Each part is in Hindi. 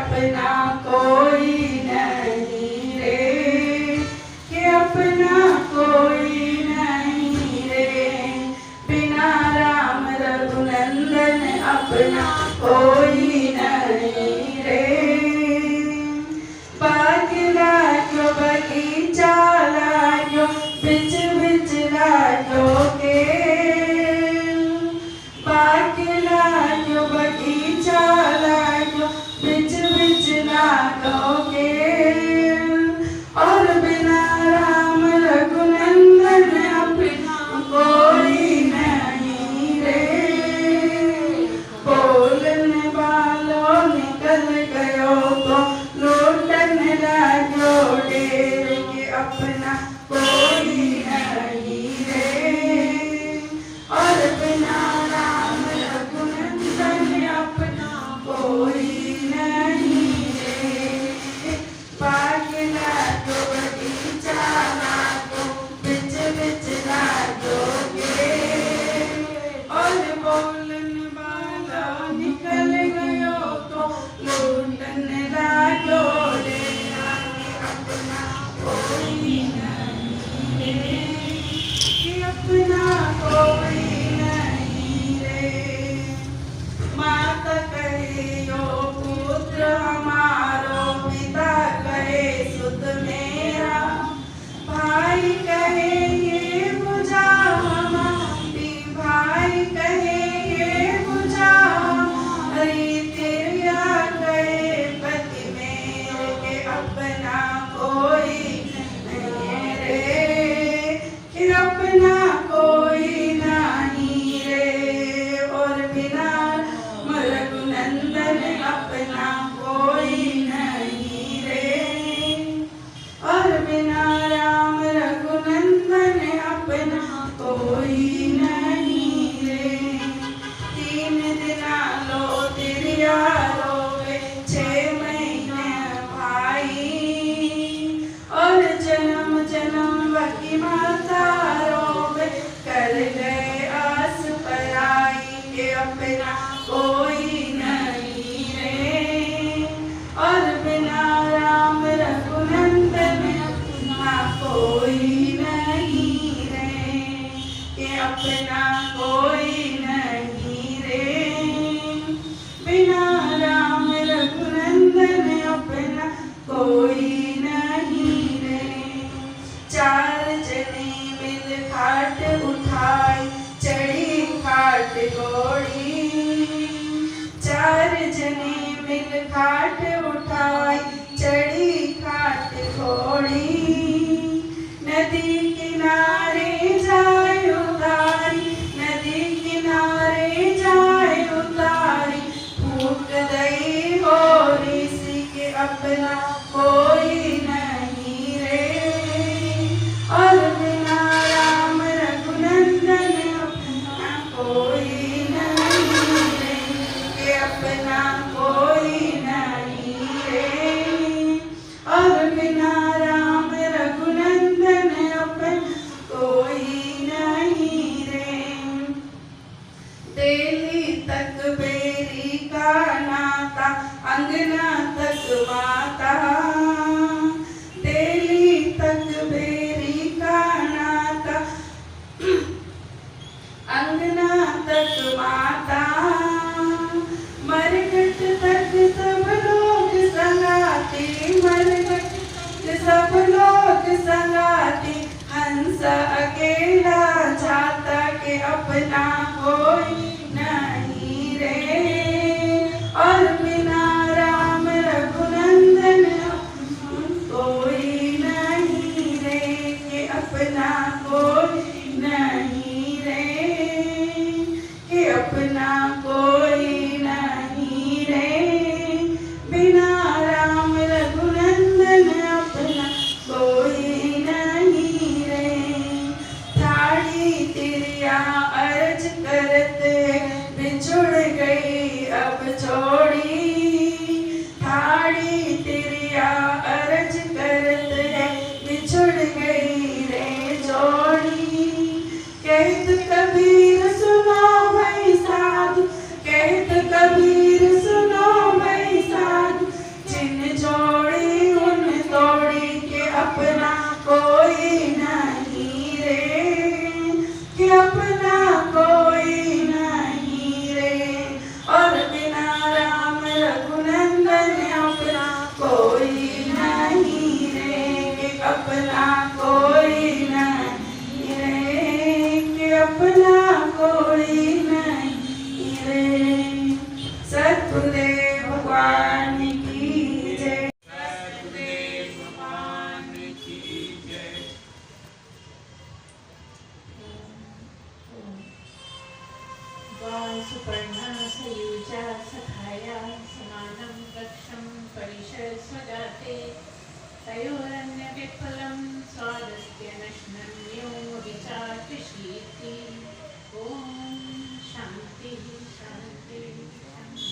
अपना कोई नहीं रे, कि अपना कोई नहीं रे, बिना राम रघुनंदन अपना कोई नहीं रे। बाग लाजो बगीचा लाजो बिच बिच लाजो के, बाग लाजो बगीचा लाजो बिच बिच लाजो के, और बिना राम रघुनंदन अपना कोई नहीं रे। बोलने वालों निकल गयो तो लौटन लाजो डेर, के अपना कोई नहीं रे, और बिना राम रघुनंदन अपना कोई नहीं रे। बाग लाजो बगीचा लाजो बिच बिच लाजो के, और बोलने वाला निकल गयो तो लौटन लाजो डेरा, के अपना कोई नहीं रे, कि अपना कोई नहीं रे। माता कहे यो पुत्र हमारो, पिता कहे सुत मेरा, भाई कहे ये बुझा हमारी, भाई कहे ये बुझा हमारी, तेरा कहे पति मेरे, के अपना कोई नहीं रे, कि अपना कोई नहीं रे, और बिना रघुनंदन अपना कोई नहीं रे, और बिना राम रघुनंदन अपना कोई नहीं रे। 3 दिना लो तिरिया रोवे 6 महीने भाई, और जन्म जन्म की माता रोवे, कर गए आस पराई, के अपना कोई नहीं रे, और बिना राम रघुनंदन अपना कोई नहीं रे, कि अपना कोई नहीं रे, बिना राम रघुनंदन अपना कोई नहीं रे। 4 जने मिल खाट उठाई, चढ़ी खाट घोड़ी, 4 जने मिल खाट उठाई, चढ़ी खाट घोड़ी, नदी किनारे जाए उतारी, नदी किनारे जाए उतारी, फूक गई होरी सी, के अपना कोई नहीं रे, और बिना राम रघुनंदन अपना कोई नहीं रे, के अपना कोई नहीं रे, और बिना राम रघुनंदन अपना कोई नहीं रे। दिल्ली तक बेरी का नाता, अंगना तक माता, दिल्ली तक बेरी का नाता, अंगना तक माता, मरघट तक सब लोग संगाते, मरघट तक सब लोग संगाते, हंस अकेला जाता, के अपना कोई नहीं रे, और बिना राम रघुनंदन सदगुरुदेव भगवान की जय। सुपर्णा सयुजा सखाया समानं वक्षं परिशस्वजाते तयोरन्य विफलं स्वादस्य नश्नन्यो विचार्यशीति। ओम शांति शांति शांति।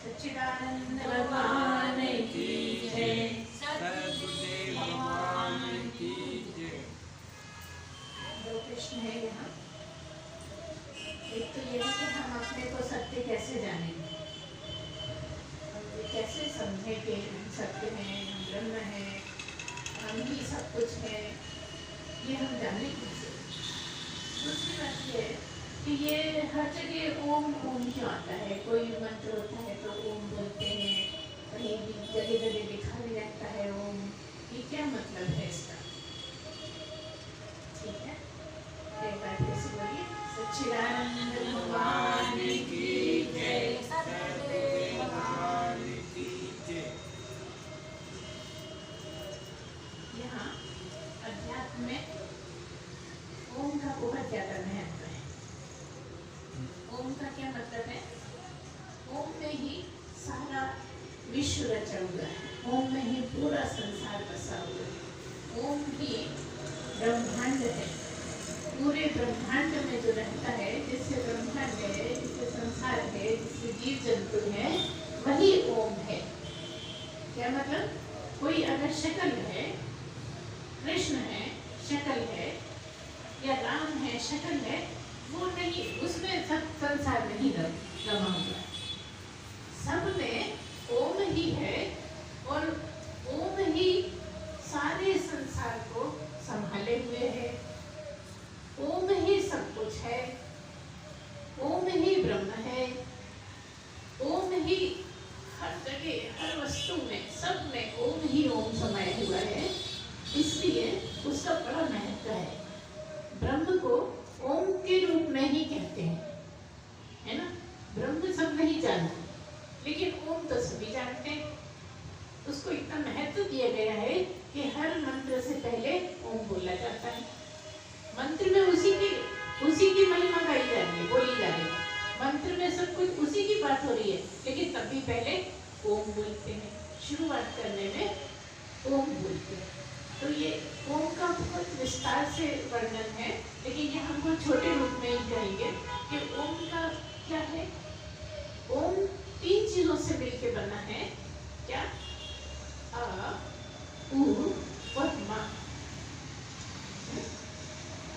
सच्चिदानंद भगवान की जय। सद्गुरुदेव भगवान की जय। दो प्रश्न है यहाँ। एक तो ये है कि हम अपने को सत्य कैसे जानेंगे, हम ये कैसे समझे कि हम सत्य हैं, हम ब्रह्म हैं, हम ही सब कुछ है, ये हम जाने कैसे। दूसरी बात ये है कि ये हर जगह ओम ओम क्यों आता है। कोई मंत्र होता है तो ओम बोलते हैं, कहीं भी जगह जगह लिखा भी रहता है ओम। ये क्या मतलब है इसका? ठीक है, एक बार फिर से बोलिए। सच्चिदानंद भगवान की जय। सद्गुरुदेव भगवान की जय। यहाँ अध्यात्म में ओम का बहुत ज्यादा महत्व है। ओम का क्या मतलब है? ओम में ही सारा विश्व रचा हुआ है, ओम में ही पूरा संसार बसा हुआ है, ओम ही ब्रह्मांड है। पूरे ब्रह्मांड में जो रहता है, जिससे ब्रह्मांड है, जिससे संसार है, जिससे जीव जंतु है, वही ओम है। क्या मतलब? कोई अगर शक्ल है, कृष्ण है, शक्ल है, या राम है, शक्ल है, वो नहीं, उसमें सब संसार नहीं रमा हुआ। सब में ओम ही है और ओम ही सारे संसार को संभाले हुए है। ओम ही सब कुछ है, ओम ही ब्रह्म है, ओम ही हर जगह, हर वस्तु में, सब में ओम ही ओम समाया हुआ है। इसलिए उसका बड़ा महत्व है। ब्रह्म को ओम के रूप में ही कहते हैं, है ना। ब्रह्म सब नहीं जानते, लेकिन ओम तो सभी जानते हैं। उसको इतना महत्व दिया गया है कि हर मंत्र से पहले ओम बोला जाता है। मंत्र में उसी की महिमा गाई जा रही है, बोली जा रही है। मंत्र में सब कुछ उसी की बात हो रही है, लेकिन तब भी पहले ओम बोलते हैं। शुरुआत करने में ओम बोलते हैं। तो ये ओम का बहुत विस्तार से वर्णन है, लेकिन ये हम बहुत छोटे रूप में ही कहेंगे कि ओम का क्या है। ओम 3 चीजों से मिलकर बना है। क्या? आ, उ और मा।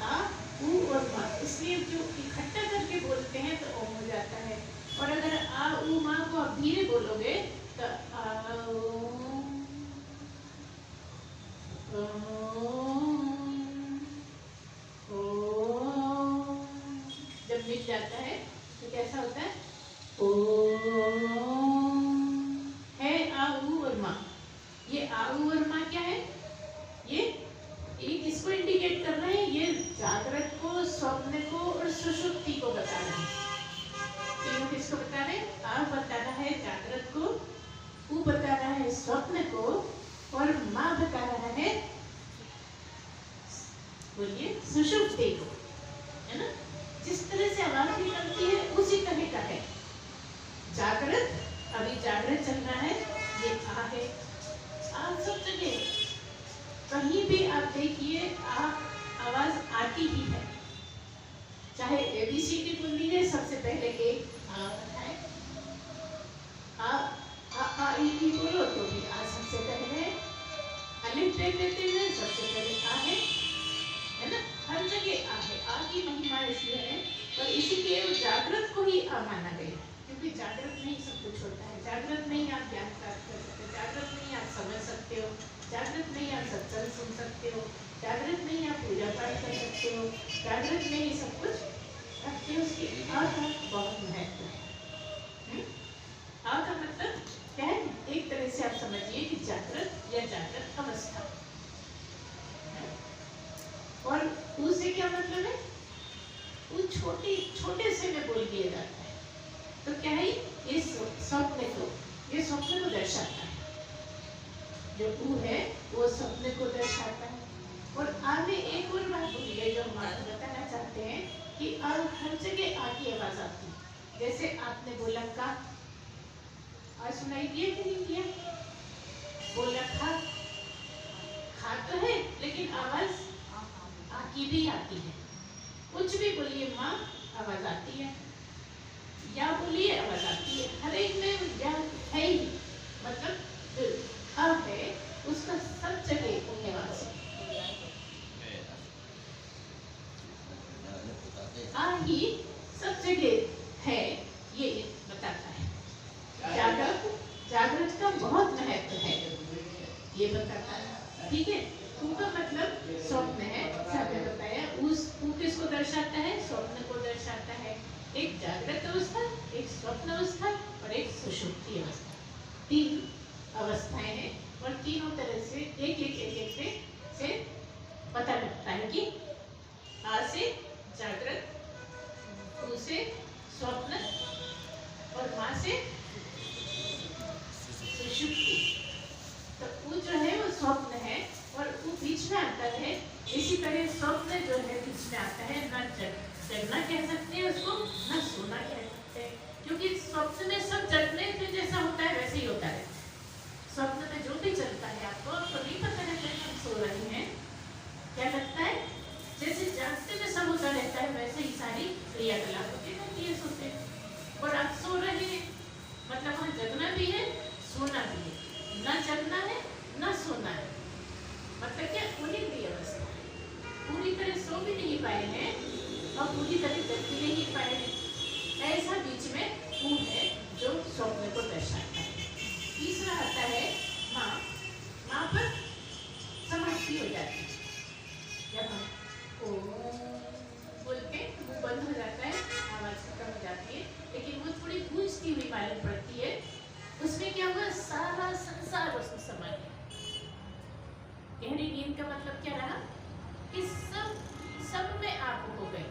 आ, उ और मा, इसलिए जो इकट्ठा करके बोलते हैं तो ओम हो जाता है। और अगर आ उ मा को आप धीरे बोलोगे तो जब मिल जाता है तो कैसा होता है? है आ उ और मा। ये आ उ और मा क्या है? ये किसको इंडिकेट कर रहे हैं? ये जागृत को, स्वप्न को और सुषुप्ति को बता रहे हैं। तीनों किसको बता रहे हैं? आ बता रहा है जागृत को, उ बता रहा है स्वप्न को, और माँ बता रहा है, बोलिए, सुषुप्ति को, है ना। जिस तरह से आवाज निकलती है उसी तरह का है। जागृत, अभी जागृत चल रहा है, ये आ है। आ सब जगह, कहीं भी आप देखिए आवाज आती ही है। चाहे ABCD बोल लीजिए, सबसे पहले एक आ है। आ ई बोलो तो भी आ सबसे पहले। अलिफ देख लेते हैं, सबसे पहले आ है ना। हर जगह आ है। आ की महिमा इसलिए है, पर इसीलिए जागृत को ही आ माना गया, क्योंकि जागृत में ही सब कुछ होता है। जागृत में ही आप ज्ञान प्राप्त कर सकते हो, जागृत में ही आप समझ सकते हो, जागृत में ही आप सत्संग सुन सकते हो, जागृत में ही आप पूजा पाठ कर सकते हो, जागृत में ही सब कुछ रखते हो। उसकी आ का बहुत महत्व है। आ का मतलब क्या है? एक तरह से आप समझिए कि जागृत या जागृत अवस्था। और उससे क्या मतलब है? वो छोटे से में बोल दिया जाता है। तो क्या है? इस स्वप्न जो ऊ है वो सपने को दर्शाता है। और आगे एक और बात बोलिए जो हम आपको बताना चाहते हैं कि और हर जगह आ की आवाज आती है। जैसे आपने बोला का, आज सुनाई दिया कि नहीं दिया? बोला खा, खा तो है लेकिन आवाज आ की भी आती है। कुछ भी बोलिए माँ आवाज आती है, या बोलिए आवाज आती है। हर एक में या है ही, मतलब जो आ है उसका सब जगह आवाज है। आ ही सब जगह है, ये बताता है। जागृत का बहुत महत्व है, ये बताता है। ठीक है, उनका मतलब स्वप्न है, सबने बताया। उस किसको दर्शाता है? स्वप्न को दर्शाता है। एक जागृत अवस्था, एक स्वप्न अवस्था और एक सुषुप्ति अवस्था, 3 अवस्थाएं हैं। और तीनों तरह से एक से पता लगता है कि आ से जागृत, ऊ से स्वप्न और माँ से सुषुप्ति। तो ऊ जो है वो स्वप्न है और वो बीच में आता है। इसी तरह स्वप्न जो है बीच में आता है। ना जगना कह सकते हैं उसको, ना सोना कह सकते हैं, क्योंकि स्वप्न में सब जगने में जैसा होता है वैसे ही होता है। स्वप्न में जो भी चलता है आपको नहीं पता रहता है हम सो रहे हैं, क्या लगता है जैसे जागते में सब होता रहता है वैसे ही सारी क्रियाकलाप होती रहती है सोते। और आप सो रहे हैं मतलब वहाँ जगना भी है सोना भी है, ना जगना है ना सोना है, मतलब क्या उन्हीं की अवस्था है। पूरी तरह सो भी नहीं पाए हैं और पूरी तरह जग भी नहीं पाए हैं। ऐसा बीच में वो है जो स्वप्न को दर्शाता है। तीसरा आता है माँ। माँ पर समाप्ति हो जाती है, जब हम ओम बोलते वो बंद हो जाता है, आवाज खत्म हो जाती है, लेकिन वो थोड़ी गूंजती हुई मालूम पड़ती है। उसमें क्या हुआ? सारा संसार उसमें समा गया। गहरी नींद का मतलब क्या रहा कि सब में आप हो गए।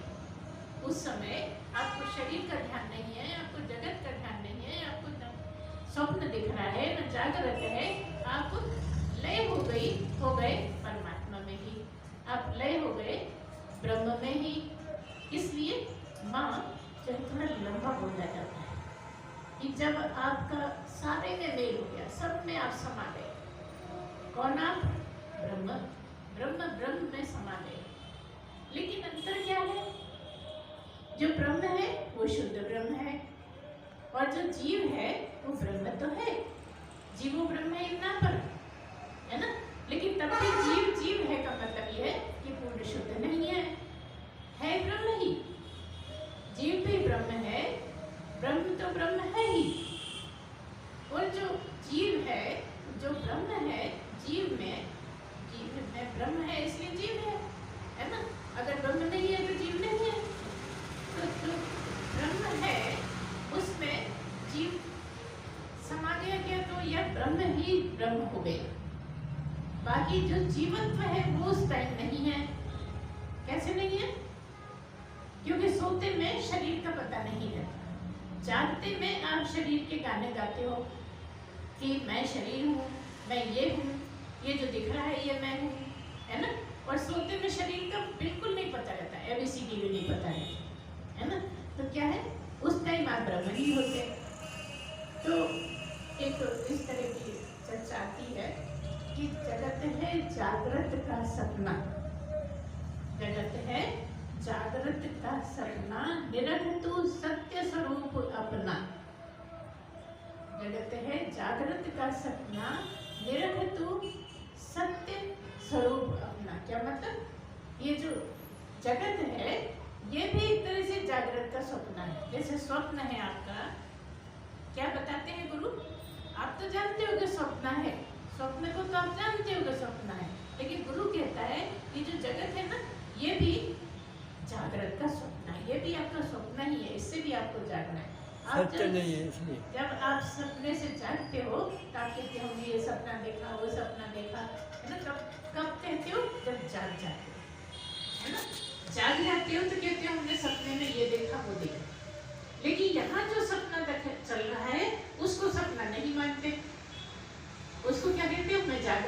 उस समय आपको शरीर का ध्यान नहीं है, आपको जगत का ध्यान नहीं है, आपको स्वप्न दिख रहा है न जागृत है, आप लय हो गए परमात्मा में ही, आप लय हो गए ब्रह्म में ही। इसलिए माँ जो थोड़ा लंबा बोला जाता है कि जब आपका सारे में मेल हो गया, सब में आप समा गए। कौन आप? ब्रह्म में समा गए। लेकिन अंतर क्या है? जो ब्रह्म है वो शुद्ध ब्रह्म है और जो जीव है वो ब्रह्म तो है। जीवो ब्रह्म है इतना पर, है ना? लेकिन तब भी जीव है का मतलब ये है कि पूर्ण शुद्ध नहीं है ब्रह्म ही। जीव भी ब्रह्म है, ब्रह्म तो ब्रह्म है ही। और जो जीव है, जो ब्रह्म है, जीव में ब्रह्म है इसलिए जीव है ना? अगर ब्रह्म नहीं है तो जीव नहीं है। तो जो ब्रह्म है उसमें जीव समा गया क्या? तो यह ब्रह्म ही ब्रह्म हो गया। बाकी जो जीवत्व है वो उस टाइम नहीं है। कैसे नहीं है? क्योंकि सोते में शरीर का पता नहीं रहता, जागते में आप शरीर के गाने गाते हो कि मैं शरीर हूँ, मैं ये हूँ, ये जो दिख रहा है ये मैं हूँ, है ना? और सोते में शरीर का बिल्कुल नहीं पता रहता, ABCD भी नहीं पता है ना? तो क्या है? उस टाइम आप ब्रह्म ही होते। तो एक इस तरह की चर्चा आती है कि जगत है जागृत का सपना, जगत है जागृत का सपना, निरंतु सत्य स्वरूप अपना। जगत है जागृत का सपना, निरंतु सत्य स्वरूप अपना। क्या मतलब? ये जो जगत है ये भी एक तरह से जागृत का स्वप्न है। जैसे स्वप्न है आपका, क्या बताते हैं गुरु? आप तो जानते हो कि स्वप्न है, स्वप्न को तो आप जानते हो कि स्वप्न है, लेकिन गुरु कहता है कि जो जगत है ना ये भी जागृत का स्वप्न है, ये भी आपका स्वप्न ही है, इससे भी आपको जागना है। आप जब आप सपने से जागते हो तो आप कहते हो ये सपना देखा, वो सपना देखा, है ना? कब कहते हो? जब जाग जाते हो, है ना? जाग जाते हो तो कहते हो हमने सपने में ये देखा वो देखा। लेकिन यहाँ जो सपना चल रहा है उसको सपना नहीं मानते, उसको क्या कहते हो? मैं जाग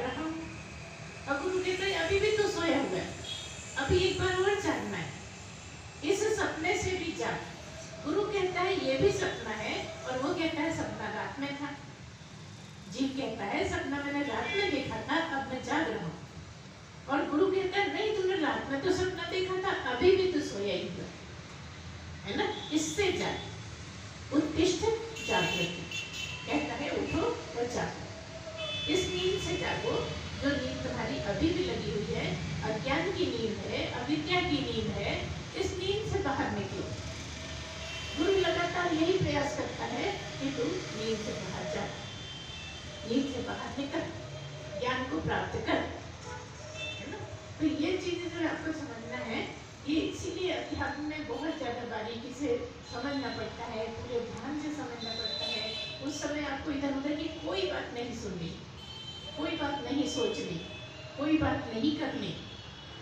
जीव कहता है सपना मैंने रात में देखा था, अब मैं जाग रहा हूँ। और गुरु कहता है नहीं, तुमने रात में तो सपना देखा था, अभी भी तो सोया ही हुआ है ना। इससे जाग, उत्तिष्ठ जागृति, कहता है उठो और जागो। इस नींद से जागो जो नींद तुम्हारी अभी भी लगी हुई है, अज्ञान की नींद है, अविद्या की नींद है। इस नींद से बाहर निकलो। गुरु लगातार यही प्रयास करता है कि तू नींद से बाहर जा, नींद से बाहर निकल, ज्ञान को प्राप्त कर, है ना। तो ये चीजें जो आपको समझना है, ये इसीलिए अध्यात्म में बहुत ज्यादा बारीकी से समझना पड़ता है, पूरे ध्यान से समझना पड़ता है। उस समय आपको इधर उधर की कोई बात नहीं सुननी, कोई बात नहीं सोचनी, कोई बात नहीं करनी।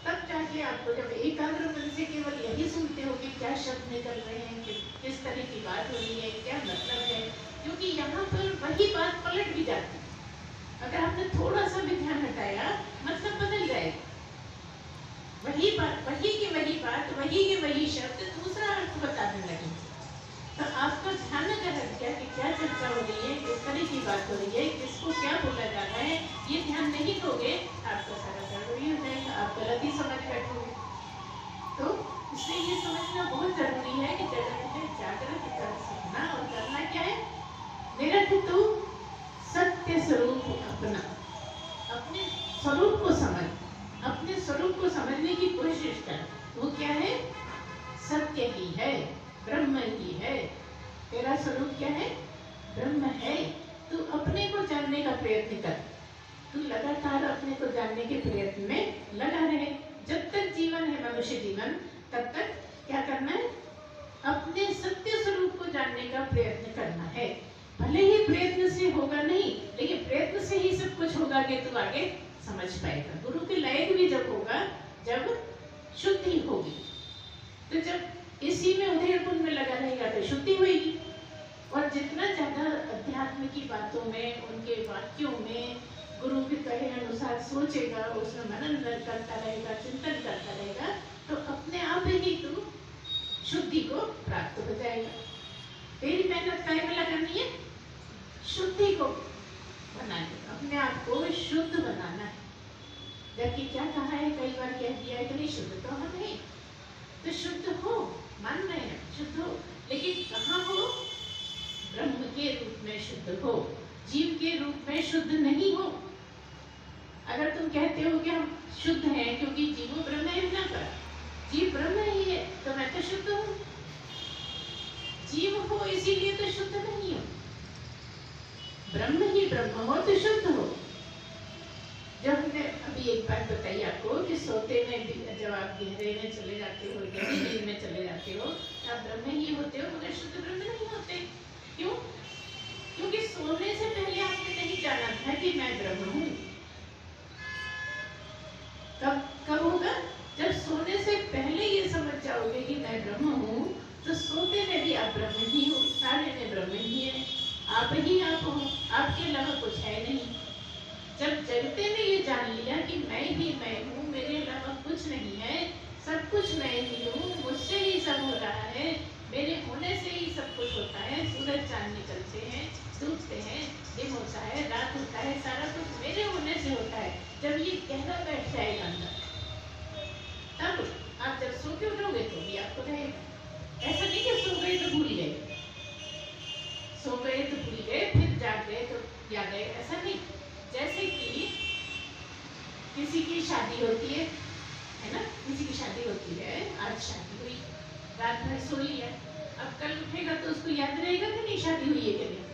तब जाके आपको जब एकाग्र मन से केवल यही सुनते हो कि क्या शब्द निकल रहे हैं, किस तरह की बात हो रही है, क्या मतलब है, क्योंकि यहाँ पर वही बात पलट भी जाती है। अगर आपने थोड़ा सा भी ध्यान हटाया, मतलब बदल जाएगा। वही बात, वही की वही बात, वही के वही शब्द दूसरा अर्थ बताने लगे। तो आपका ध्यान अगर हट गया कि क्या चर्चा हो रही है, किस तरह की बात हो रही है, किसको क्या बोला जा रहा है, ये ध्यान नहीं दोगे, आपका सारा गड़बड़ी हो जाएगा, आप गलत ही समझ बैठोगे। तो इसलिए ये समझना बहुत जरूरी है कि जगत में जागृत कर सकना, और करना क्या है, निरंतर तू सत्य स्वरूप अपना, अपने स्वरूप को समझ, अपने स्वरूप को समझने की कोशिश कर। वो क्या है, सत्य ही है, ब्रह्म ही है। तेरा स्वरूप क्या है, ब्रह्म है। तू अपने को जानने का प्रयत्न कर, तू लगातार अपने को जानने के प्रयत्न में लगा रहे। जब तक जीवन है मनुष्य जीवन, तब तक क्या करना है, अपने सत्य स्वरूप को जानने का प्रयत्न करना है। भले ही प्रयत्न से होगा नहीं, लेकिन प्रयत्न से ही सब कुछ होगा कि तू आगे समझ पाएगा। गुरु के लायक भी जब होगा, जब शुद्धि होगी। तो जब इसी में उधेड़पुन में लगा रहेगा तो शुद्धि होगी। और जितना ज्यादा अध्यात्म की बातों में, उनके वाक्यों में गुरु के कहे अनुसार सोचेगा, उसमें मनन करता रहेगा, चिंतन करता रहेगा, तो अपने आप ही तू शुद्धि को प्राप्त हो जाएगा। तेरी मेहनत काहे में लगानी है, शुद्धि को बनाने, अपने आप को शुद्ध बनाना है। जबकि क्या कहा है, कई बार कह दिया है कि नहीं शुद्ध तो हम नहीं, तो शुद्ध हो, मान रहे हैं शुद्ध हो, लेकिन कहाँ हो, ब्रह्म के रूप में शुद्ध हो, जीव के रूप में शुद्ध नहीं हो। अगर तुम कहते हो कि हम शुद्ध हैं क्योंकि जीवो ब्रह्म है, ना कर, जीव ब्रह्म ही है तो मैं तो शुद्ध हूँ। जीव हो इसीलिए तो शुद्ध नहीं हो, ब्रह्म ही ब्रह्म हो तो शुद्ध हो। जब हमने अभी एक बात बताई आपको कि सोते में भी जब आप गहरे में चले जाते हो, गहरी नींद में चले जाते हो, आप ब्रह्म ही होते हो, मगर शुद्ध ब्रह्म नहीं होते। क्यों? क्योंकि सोने से पहले आपने नहीं जाना था कि मैं ब्रह्म हूँ। कब होगा? जब सोने से पहले ये समझ जाओगे कि मैं ब्रह्म हूँ, तो सोते में भी आप ब्रह्म ही हो, सारे में ब्रह्म ही है, आप ही आप हो, आपके अलावा कुछ है नहीं। जब जगते में ये जान लिया कि मैं ही मैं हूँ, मेरे अलावा कुछ नहीं है, सब कुछ मैं ही हूँ, मुझसे ही सब हो रहा है, मेरे होने से ही सब कुछ होता है, सूरज चांद निकलते हैं, डूबते हैं, दिन होता है, रात होता है, सारा कुछ मेरे होने से होता है। जब ये गहरा बैठ जाएगा अंदर, तब आप जब सो के उठोगे तो भी आपको रहेगा। ऐसा नहीं कि सो गए तो भूल गए, सो गए तो भूल गए, फिर जाग गए तो याद आए, ऐसा नहीं। जैसे कि किसी की शादी होती है ना, किसी की शादी होती है, आज शादी हुई, रात भर सो लिया, अब कल उठेगा तो उसको याद रहेगा कि नहीं शादी हुई है कि नहीं?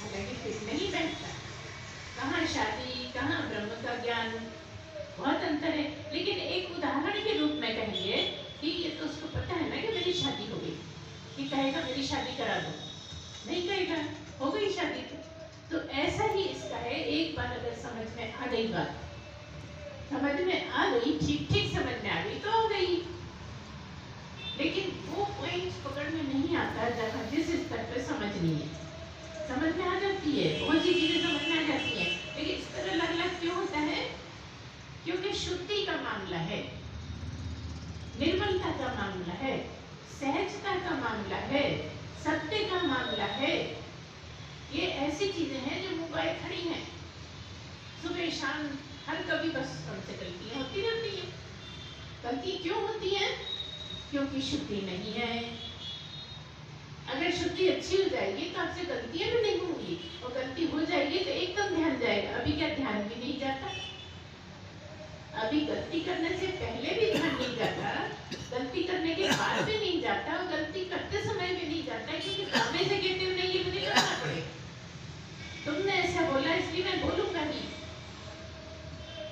हालांकि फिर नहीं बैठता, कहाँ शादी, कहाँ ब्रह्म का ज्ञान, बहुत अंतर है। लेकिन एक उदाहरण के रूप में कहेंगे कि ये तो उसको पता है ना कि मेरी शादी हो गई, कि कहेगा मेरी शादी करा दो, नहीं कहेगा, हो गई शादी। तो ऐसा ही इसका है, एक बार अगर समझ में आ गई बात, समझ में आ गई, ठीक ठीक समझ में आ गई तो हो गई। लेकिन वो पॉइंट पकड़ में नहीं आता जब जिस स्तर पे समझनी है, समझ में आ जाती है, बहुत सी चीजें समझ में आ जाती है, लेकिन इस तरह अलग अलग क्यों होता है? क्योंकि शुद्धि का मामला है, निर्मलता का मामला है, सहजता का मामला है, सत्य का मामला है। ये ऐसी परेशान, हर कभी बस हमसे गलतियां होती रहती हैं। गलती क्यों होती है? क्योंकि शुद्धि नहीं है। अगर शुद्धि अच्छी हो जाएगी तो आपसे गलतियां भी नहीं होंगी, और गलती हो जाएगी तो एकदम ध्यान जाएगा। अभी क्या ध्यान भी नहीं जाता? अभी गलती करने से पहले भी ध्यान नहीं जाता, गलती करने के बाद भी नहीं जाता, और गलती करते समय भी नहीं जाता, क्योंकि सामने से कहते हो नहीं ये मुझे करना पड़ेगा, तुमने ऐसा बोला इसलिए मैं बोलूंगा नहीं,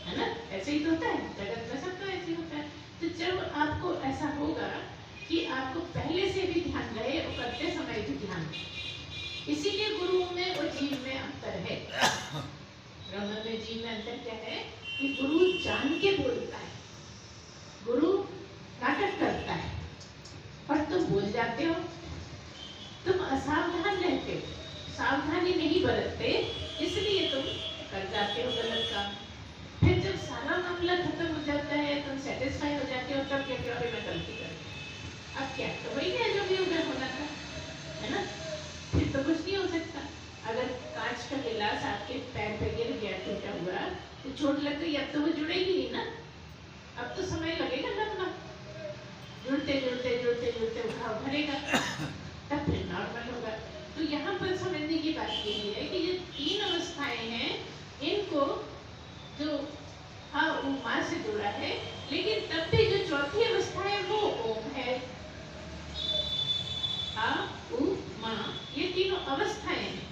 है ना? ऐसे ही तो होता है जगत में, सब तो ऐसे ही होता है। तो जब आपको ऐसा होगा कि आपको पहले से भी ध्यान रहे और करते समय भी ध्यान रहे, इसीलिए गुरु में और जीव में अंतर है। ब्रह्म में जीव में अंतर क्या है कि गुरु जान के बोलता है, गुरु नाटक करता है, और तुम भूल जाते हो, तुम असावधान रहते हो, सावधानी नहीं बरतते, इसलिए तुम कर जाते हो गलत काम। फिर जब सारा मामला खत्म हो जाता है, तुम सेटिस्फाई हो जाते हो, तब कहते हो अरे मैं गलती कर, अब क्या, तो वही है जो भी उधर होना था, है ना? फिर तो कुछ नहीं हो सकता। अगर कांच का गिलास आपके पैर पे गिर गया टूटा हुआ, तो चोट लग गई, अब तो वो जुड़ेगी नहीं ना, अब तो समय लगेगा लगना, जुड़ते जुड़ते जुड़ते जुड़ते घाव भरेगा, तब फिर नॉर्मल होगा। तो यहाँ पर समझने की बात यही है कि ये तीन अवस्थाएं हैं, इनको जो हाँ माँ से जुड़ा है, लेकिन तब भी जो चौथी अवस्था है वो ओम है। आ उ माँ, ये तीनों अवस्थाएं हैं,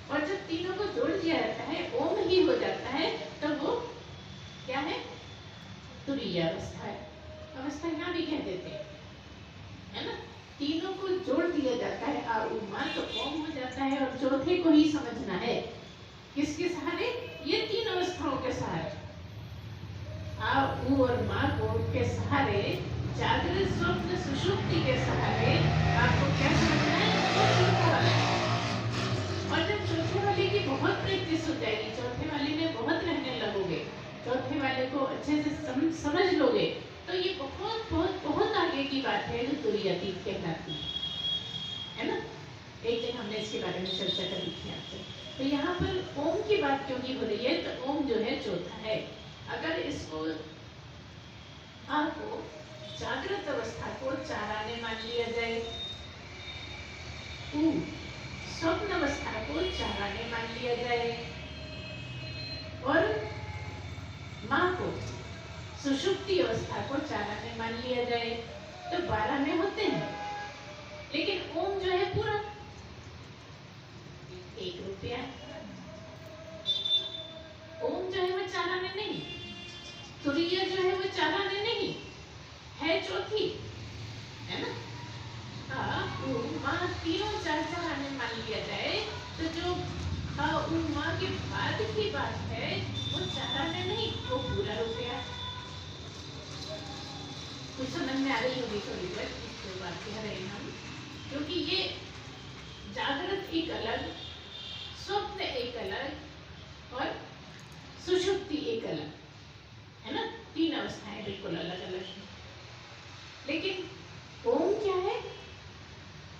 और जब तीनों को जोड़ दिया जाता है, ओम ही हो जाता है, तो वो क्या है? तुरीय अवस्था है। अवस्था यहाँ भी कह देते हैं, है ना? तीनों को जोड़ दिया जाता है आ उ माँ, तो ओम हो जाता है। और चौथे को ही समझना है, किसके सहारे? ये तीन अवस्थाओं के सहारे, आ उ और माँ को के सहारे, जागृत स्वप्न सुषुप्ति के सहारे आपको क्या समझना है? वो चौथा वाला है। और जब चौथे वाले की बहुत प्रैक्टिस हो जाएगी, चौथे वाले में बहुत रहने लगोगे, चौथे वाले को अच्छे से समझ लोगे, तो ये बहुत बहुत बहुत आगे की बात है जो तुरीयातीत कहलाती है ना? एक दिन हमने इसके बारे में चर्चा करी थी आपसे। तो यहाँ पर ओम की बात क्यों की हो रही है? तो ओम जो है चौथा है। अगर इसको आपको जागृत अवस्था को चार आने मान लिया जाए, स्वप्न अवस्था को चार आने मान लिया जाए, और माँ को सुषुप्ति अवस्था को चार आने मान लिया जाए, तो 12 में होते हैं। लेकिन ओम जो है पूरा 1 रुपया, ओम जो है वो चार आने नहीं, तुरीय जो है वो चार आने नहीं है, चौथी है ना? माँ तीनों चार चार आने मान लिया जाए, तो जो माँ के बाद की बात है वो चार आने नहीं, वो पूरा रुपया। कुछ समझ में आ रही होगी थोड़ी बहुत इसको बात कह रहे हैं हम, क्योंकि ये जागृत एक अलग, स्वप्न एक अलग, और सुषुप्ति एक अलग, है ना? तीन अवस्थाएं बिल्कुल अलग अलग हैं। लेकिन ओम क्या है?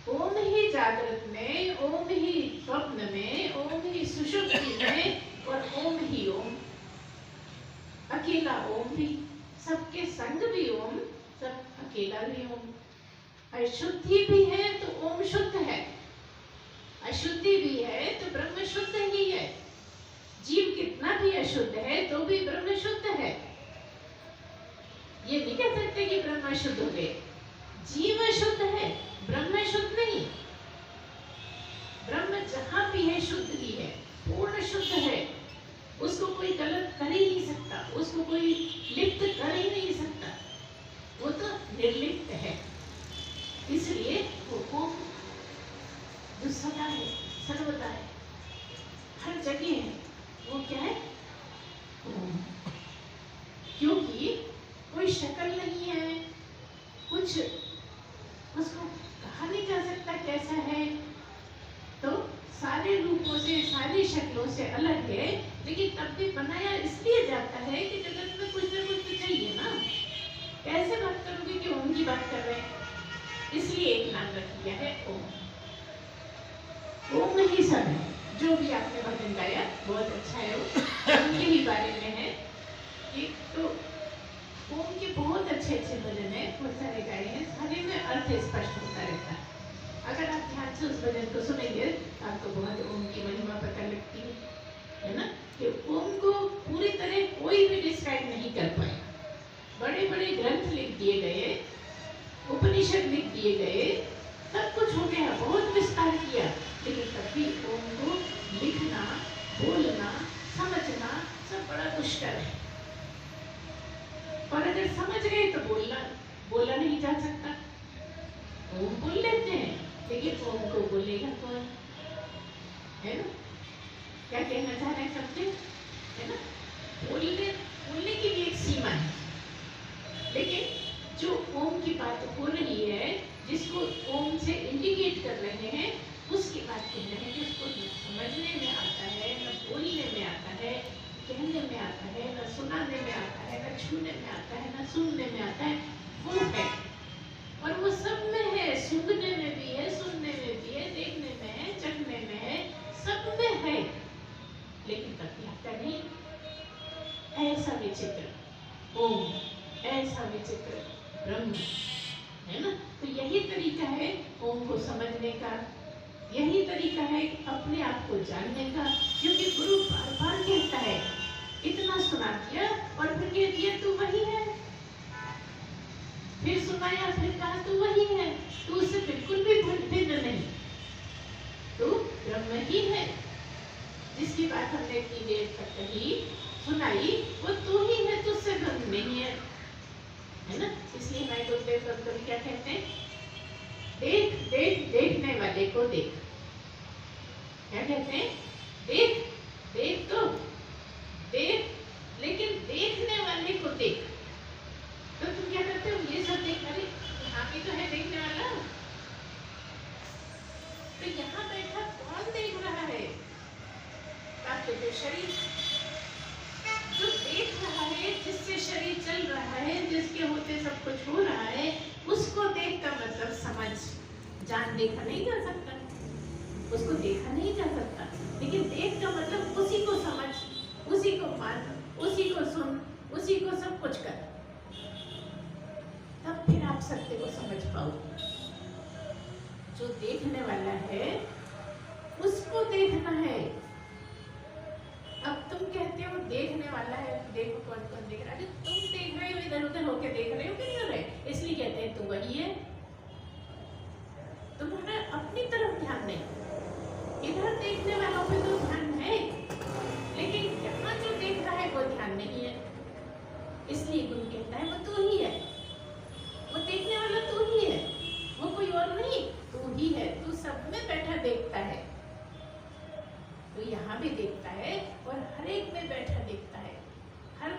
ओम ही जागृत में, ओम ही स्वप्न में, ओम ही सुषुप्ति में, और ओम ही ओम, अकेला ओम भी, सबके संग भी ओम, सब अकेला भी ओम। अशुद्धि भी है तो ओम शुद्ध है, अशुद्धि भी है तो ब्रह्म शुद्ध ही है। जीव कितना भी अशुद्ध है तो भी ब्रह्म शुद्ध है। ये नहीं कह सकते कि ब्रह्म शुद्ध हो गए। जीव शुद्ध है, ब्रह्म शुद्ध नहीं। ब्रह्म जहां भी है शुद्ध ही है, पूर्ण शुद्ध है, उसको कोई गलत कर ही नहीं सकता, उसको कोई लिप्त कर ही नहीं सकता, वो तो निर्लिप्त है। इसलिए वो जो सदा है, सर्वदा है, हर जगह है, वो क्या है? क्योंकि कोई शक्ल नहीं है, कुछ उसको कहा नहीं जा सकता कैसा है, तो सारे रूपों से, सारी शक्लों से अलग है, लेकिन तब भी बनाया इसलिए जाता है कि जगत में कुछ ना कुछ तो चाहिए ना। कैसे बात करोगे कि ओम की बात कर रहे हैं? इसलिए एक नाम रख दिया है ओम। ओम ही सब है, जो भी आपने भजन गाया बहुत अच्छा है, वो उनके ही बारे में है। ये तो ओम के बहुत अच्छे अच्छे भजन है, बहुत सारे गाए हैं, सारे में अर्थ स्पष्ट होता रहता है। अगर आप ध्यान से उस भजन को सुनेंगे आपको बहुत ओम की महिमा पता लगती है ना, कि ओम को पूरी तरह कोई भी डिस्क्राइब नहीं कर पाया। बड़े बड़े ग्रंथ लिख दिए गए, उपनिषद लिख दिए गए, सब कुछ हो गया, बहुत विस्तार किया, लेकिन तब भी ओम को लिखना, बोलना, समझना सब बड़ा मुश्किल है। और अगर समझ गए तो बोला नहीं जा सकता। ओम बोल लेते हैं, लेकिन ओम को बोलेगा कौन, है ना? क्या कहना चाह रहे हैं समझे, है ना? बोलने की भी एक सीमा है, लेकिन जो ओम की बात हो रही है, जिसको ओम से इंडिकेट कर रहे हैं, उसकी बात कह रहे हैं कि उसको न समझने में आता है, न बोलने में आता है, कहने में आता है, न सुनाने में आता है, न छूने में आता है, न सुनने में आता है, वो है। और वो सब में है, सूंघने में भी है, सुनने में भी है, देखने में है, चखने में है, सब में है, लेकिन कभी आता नहीं। ऐसा विचित्र ओम, ऐसा विचित्र ब्रह्म, है ना? तो यही तरीका है ओम को समझने का, यही तरीका है अपने आप को जानने का। क्योंकि गुरु बार बार कहता है, इतना सुना दिया और फिर कह दिया तू वही है, फिर सुनाया, फिर कहा तू वही है, तू उससे बिल्कुल भी भिन्न नहीं, तू ब्रह्म ही है। जिसकी बात हमने इतनी देर तक कही, सुनाई, वो तू ही है, तुझसे भिन्न नहीं है, है ना? इसलिए हमारे गुरुदेव कभी क्या कहते हैं, देख देख देखने वाले को देख। क्या कहते हैं? देख देख तो देख, लेकिन देखने वाले को देख। तो तुम क्या करते हो, ये सब देख, अरे यहाँ भी तो है देखने वाला, तो यहाँ बैठा कौन देख रहा है? आपके जो शरीर जो देख रहा है, जिससे शरीर चल रहा है, जिसके होते सब कुछ हो रहा है, उसको देख का मतलब समझ, जान देखा नहीं जा सकता, उसको देखा नहीं जा सकता, लेकिन देख का मतलब उसी को समझ, उसी को मान, उसी को सुन, उसी को सब कुछ कर, तब फिर आप सत्य को समझ पाओ। जो देखने वाला है उसको देखना है। अब तुम कहते हो देखने वाला है, देखो कौन कौन देख रहा है, तुम देख रहे हो, इधर उधर होके देख रहे हो कि नहीं हो रहे, इसलिए कहते हैं तू वही है। तुम्हारा अपनी तरफ ध्यान नहीं, इधर देखने वालों पे तो ध्यान है, लेकिन यहाँ जो देख रहा है वो ध्यान नहीं है। इसलिए गुरु कहता है वो तू ही है, वो देखने वाला तू ही है, वो कोई और नहीं, तू ही है। तू सब में बैठा देखता है, तो यहाँ भी देखता है और हर एक में बैठा देखता है, हर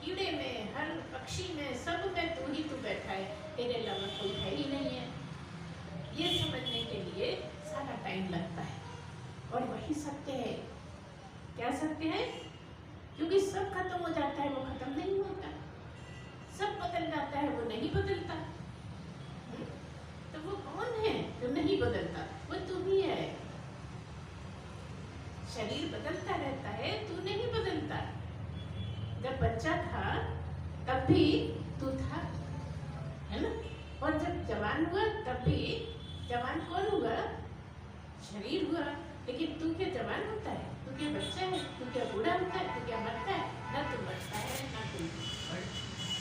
कीड़े में, हर पक्षी में, सब में तू ही तू बैठा है, तेरे अलावा कोई है ही नहीं है। ये समझने के लिए सारा टाइम लगता है, और वही सत्य है। क्या सत्य है? क्योंकि सब खत्म हो जाता है, वो खत्म नहीं होता, सब बदल जाता है, वो नहीं बदलता। तो वो कौन है जो नहीं बदलता? वो तू ही है। शरीर बदलता रहता है, तू नहीं बदलता। जब बच्चा था तब भी तू था, है ना? और जब जवान हुआ तब भी, जवान कौन हुआ? शरीर हुआ। लेकिन तू क्या जवान होता है? तू क्या बच्चा है? तू क्या बूढ़ा होता है? तू क्या मरता है? ना तू मरता है, ना तू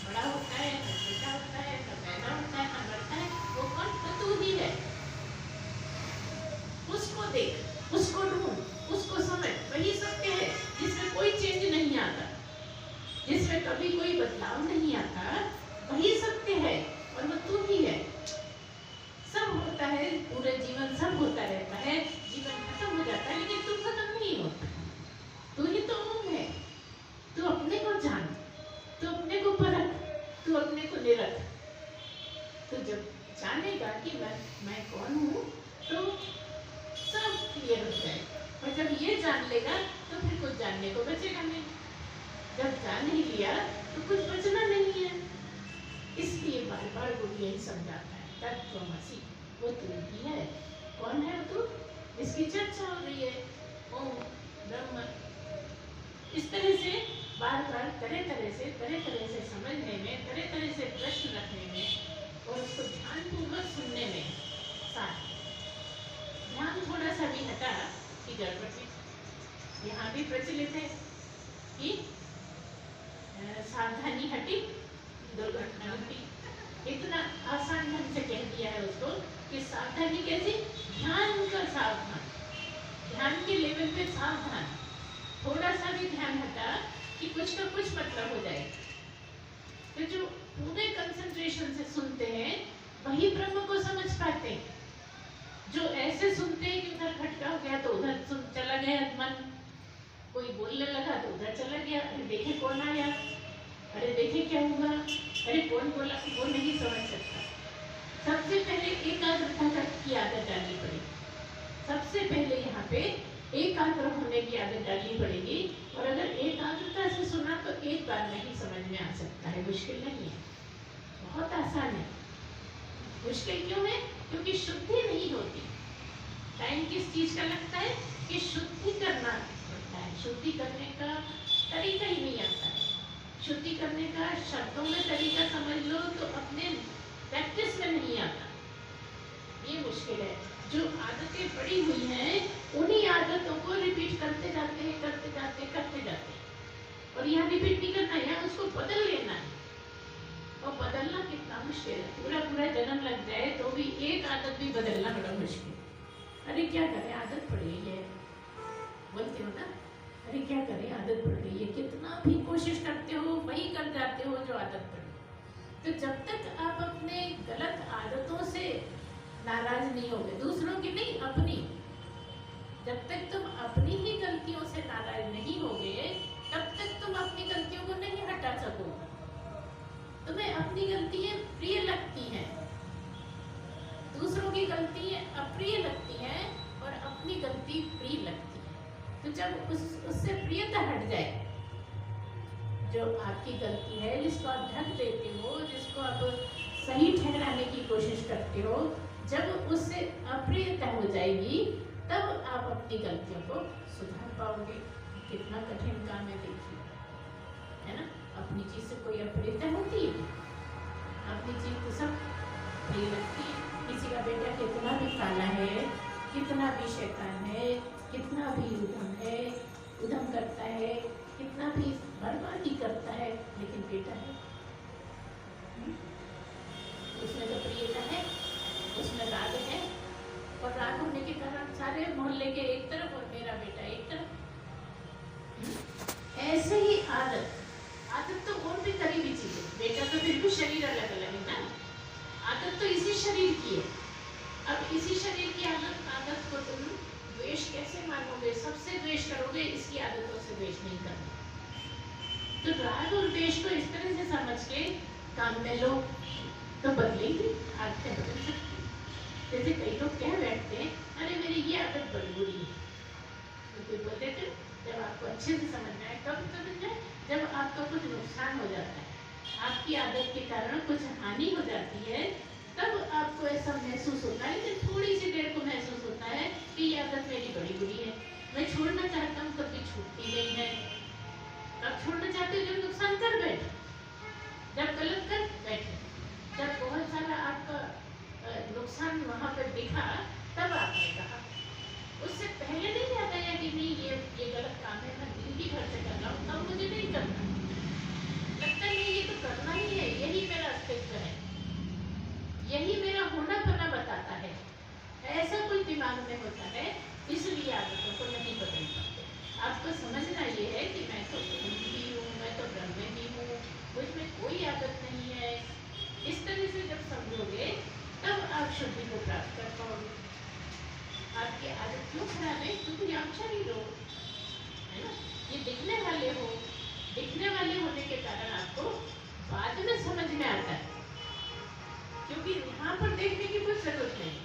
बड़ा होता है, ना छोटा होता है, ना पैदा होता है, ना मरता है। वो कौन? तो तू ही है। उसको देख, उसको ढूंढ, उसको समझ, वही सत्य है जिसमें कोई चेंज नहीं आता, जिसमें कभी कोई बदलाव नहीं आता, वही सत्य है, और वो तू ही है। सब होता है, पूरे जीवन सब होता रहता है, जीवन खत्म हो जाता है, लेकिन तू खत्म नहीं होता। तू ही तो ओम है। तू अपने को जान, तू अपने को परख, तू अपने को निरख। तो जब जानेगा कि मैं कौन हूँ, तो सब क्लियर हो जाए। और जब ये जान लेगा तो फिर कुछ जानने को बचेगा नहीं। जब जान ही लिया तो कुछ बचना नहीं है। इसलिए बार बार गुरु यही समझाता है, तत्त्वमसि, वो तू ही है। कौन है तू? इसकी चर्चा हो रही है। ओम ब्रह्म। इस तरह से बार बार तरह तरह से समझने में, तरह तरह से प्रश्न रखने में और उसको ध्यानपूर्वक सुनने में साथ ध्यान थोड़ा सा भी हटा कि गड़बड़ है। यहाँ भी प्रचलित है कि सावधानी हटी दुर्घटना घटी। इतना आसान ढंग से कह दिया है उसको कि सावधानी कैसे, ध्यान का सावधान, ध्यान के लेवल पे सावधान। थोड़ा सा भी ध्यान हटा कि कुछ का कुछ मतलब हो जाए। तो जो पूरे कंसंट्रेशन से सुनते हैं वही ब्रह्म को समझ पाते हैं। जो ऐसे सुनते हैं कि उधर खटका हो गया तो उधर चला गया मन, कोई बोलने लगा तो उधर चला गया, अरे देखे कौन आया, अरे देखे क्या हुआ, अरे कौन बोला, वो नहीं समझ सकता। सबसे पहले एकाग्रता की आदत डालनी पड़ेगी। सबसे पहले यहाँ पे एकाग्र होने की आदत डालनी पड़ेगी। और अगर एकाग्रता से सुना तो एक बार में ही समझ में आ सकता है, मुश्किल नहीं है, बहुत आसान है। मुश्किल क्यों है? क्योंकि शुद्धि नहीं होती। टाइम किस चीज का लगता है कि शुद्धि करना पड़ता है। शुद्धि करने का तरीका ही नहीं आता है। शुद्धि करने का शब्दों में तरीका समझ लो तो अपने प्रैक्टिस में नहीं आता, ये मुश्किल है। जो आदतें पड़ी हुई हैं उन्हीं आदतों को रिपीट करते जाते हैं, करते जाते हैं। और यहाँ रिपीट नहीं करना है, यहाँ उसको बदल लेना है। और बदलना कितना मुश्किल है, पूरा पूरा जन्म लग जाए तो भी एक आदत भी बदलना बड़ा मुश्किल। अरे क्या करें, आदत पड़ गई है, बोलते हो ना, अरे क्या करें आदत पड़ गई है। कितना भी कोशिश करते हो वही कर जाते हो जो आदत पड़ी। तो जब तक आप अपने गलत आदतों से नाराज नहीं होगे, दूसरों की नहीं अपनी, जब तक तुम अपनी ही गलतियों से नाराज नहीं होगे तब तक तुम अपनी गलतियों को नहीं हटा सकोगे। तुम्हें अपनी गलतियां प्रिय लगती हैं, दूसरों की गलतियां अप्रिय लगती हैं और अपनी गलती प्रिय लगती है। तो जब उससे प्रियता हट जाए, जो आपकी गलती है जिसको आप ढक देते हो, जिसको आप सही ठहराने की कोशिश करते हो, जब उससे अप्रियता हो जाएगी तब आप अपनी गलतियों को सुधार पाओगे। कितना कठिन काम है देखिए, है ना। अपनी चीज से कोई अप्रियता होती है? अपनी चीज तो सब प्रिय लगती है। किसी का बेटा कितना भी काला है, कितना भी शैतान है, कितना भी उधम करता है, कितना भी बर्बादी करता है, लेकिन बेटा है, उसमें तो प्रियता है, उसमें राग है। और राग होने के कारण सारे मोहल्ले के एक तरफ और मेरा बेटा एक तरफ। ऐसे ही आदत तो और भी करीबी चीज है। बेटा तो फिर भी शरीर अलग अलग है ना, आदत तो इसी शरीर की है। अब इसी शरीर की आदत को तुम द्वेष कैसे मानोगे? सबसे द्वेष करोगे, इसकी आदतों से द्वेष नहीं करना। तो राग और द्वेष को इस तरह से समझ के काम में लो तो बदलेंगे, आदतें बदल सकती। जैसे कई लोग कह बैठते हैं अरे मेरी ये आदत बड़ी बुरी है, तो कोई बोलते थे जब आपको अच्छे से समझना है कब समझ जाए, जब आपका कुछ नुकसान हो जाता है, आपकी आदत के कारण कुछ हानि हो जाती है, तब आपको ऐसा महसूस होता है। लेकिन थोड़ी सी देर को महसूस होता है कि ये आदत मेरी बड़ी बुरी है, मैं छोड़ना चाहता हूँ तब भी छूटती नहीं है। अब छोड़ना चाहते हो जब नुकसान कर बैठे, जब गलत कर बैठे, जब बहुत सारा आपका नुकसान वहां पर दिखा तब आपने कहा। उससे पहले नहीं आता है कि नहीं ये गलत काम है, मैं जिंदगी भर से कर रहा हूँ, तब मुझे नहीं करना, लगता नहीं ये तो करना ही है, यही मेरा अस्तित्व है, यही मेरा होना पना बताता है। ऐसा कोई दिमाग में होता है, इसलिए आदतों को नहीं बदल पाते। आपको समझना ये है कि मैं तो ही हूँ, मैं तो ब्रह्म ही हूँ, मुझमें कोई आदत नहीं है। इस तरह से जब समझोगे तब आप शुद्धि को प्राप्त कर पाओगे। आपकी आदत क्यों खराब है? क्योंकि आप शरीर हो, है ना, ये दिखने वाले हो। दिखने वाले होने के कारण आपको बाद में समझ में आता है, क्योंकि यहाँ पर देखने की कोई जरूरत नहीं।